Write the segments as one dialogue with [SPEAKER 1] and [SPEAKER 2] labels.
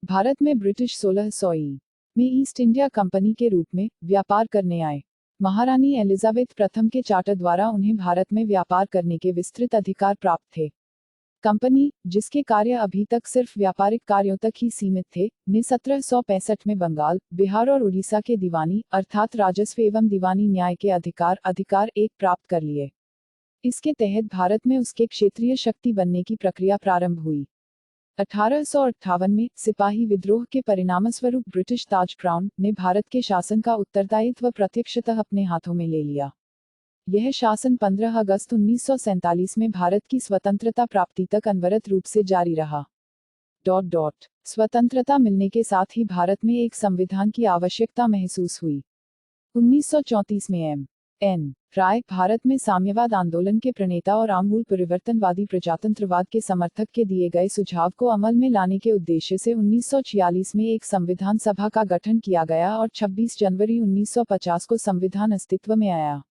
[SPEAKER 1] भारत में ब्रिटिश 1600 में east India company के रूप में व्यापार करने आए। महारानी एलिजाबेथ प्रथम के चार्टर द्वारा उन्हें भारत में व्यापार करने के विस्तृत अधिकार प्राप्त थे। कंपनी, जिसके कार्य अभी तक सिर्फ व्यापारिक कार्यों तक ही सीमित थे, ने 1765 में बंगाल, बिहार और उड़ीसा के दीवानी अर्थात राजस्व एवं दीवानी न्याय के अधिकार एक प्राप्त कर लिए। इसके तहत भारत में उसके क्षेत्रीय शक्ति बनने की प्रक्रिया प्रारंभ हुई। 1858 में सिपाही विद्रोह के परिणामस्वरूप ब्रिटिश ताज क्राउन ने भारत के शासन का उत्तरदायित्व प्रत्यक्षतः अपने हाथों में ले लिया। यह शासन 15 अगस्त 1947 में भारत की स्वतंत्रता प्राप्ति तक अनवरत रूप से जारी रहा। स्वतंत्रता मिलने के साथ ही भारत में एक संविधान की आवश्यकता महसूस हुई। 1934 में एम.एन. राय भारत में साम्यवाद आंदोलन के प्रणेता और आमूल परिवर्तनवादी प्रजातंत्रवाद के समर्थक के दिए गए सुझाव को अमल में लाने के उद्देश्य से 1946 में एक संविधान सभा का गठन किया गया और 26 जनवरी 1950 को संविधान अस्तित्व में आया।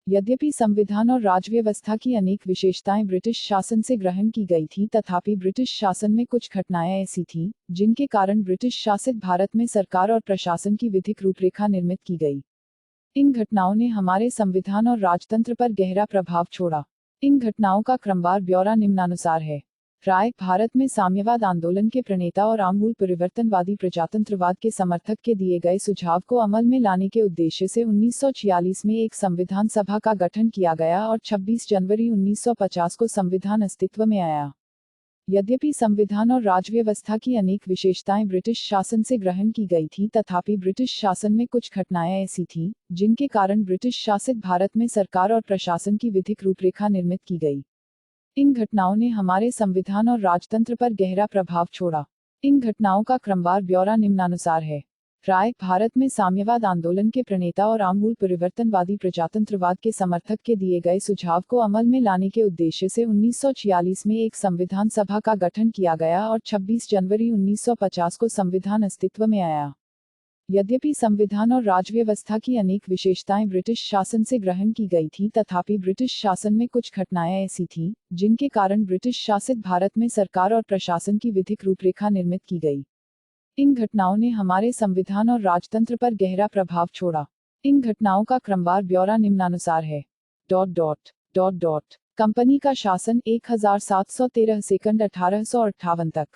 [SPEAKER 1] यद्यपि संविधान और राजव्यवस्था की अनेक विशेषताएं ब्रिटिश शासन से ग्रहण की गई थी, तथापि ब्रिटिश शासन में कुछ घटनाएं ऐसी थीं जिनके कारण ब्रिटिश शासित भारत में सरकार और प्रशासन की विधिक रूपरेखा निर्मित की गई। इन घटनाओं ने हमारे संविधान और राजतंत्र पर गहरा प्रभाव छोड़ा। इन घटनाओं का क्रमवार ब्यौरा निम्नानुसार है। राय भारत में साम्यवाद आंदोलन के प्रणेता और आमूल परिवर्तनवादी प्रजातंत्रवाद के समर्थक के दिए गए सुझाव को अमल में लाने के उद्देश्य से 1946 में एक संविधान सभा का गठन किया गया और 26 जनवरी 1950 को संविधान अस्तित्व में आया। यद्यपि संविधान और राजव्यवस्था की अनेक विशेषताएं ब्रिटिश शासन से ग्रहण की गई थी, तथापि ब्रिटिश शासन में कुछ घटनाएं ऐसी थीं जिनके कारण ब्रिटिश शासित भारत में सरकार और प्रशासन की विधिक रूपरेखा निर्मित की गई। इन घटनाओं ने हमारे संविधान और राजतंत्र पर गहरा प्रभाव छोड़ा। इन घटनाओं का क्रमवार ब्यौरा निम्नानुसार है। राय भारत में साम्यवाद आंदोलन के प्रणेता और आमूल परिवर्तनवादी प्रजातंत्रवाद के समर्थक के दिए गए सुझाव को अमल में लाने के उद्देश्य से 1946 में एक संविधान सभा का गठन किया गया और 26 जनवरी 1950 को संविधान अस्तित्व में आया। यद्यपि संविधान और राजव्यवस्था की अनेक विशेषताएं ब्रिटिश शासन से ग्रहण की गई थी, तथापि ब्रिटिश शासन में कुछ घटनाएं ऐसी थीं जिनके कारण ब्रिटिश शासित भारत में सरकार और प्रशासन की विधिक रूपरेखा निर्मित की गई। इन घटनाओं ने हमारे संविधान और राजतंत्र पर गहरा प्रभाव छोड़ा। इन घटनाओं का क्रमवार ब्यौरा निम्नानुसार है। कंपनी का शासन 1713 सेकंड 1858 तक।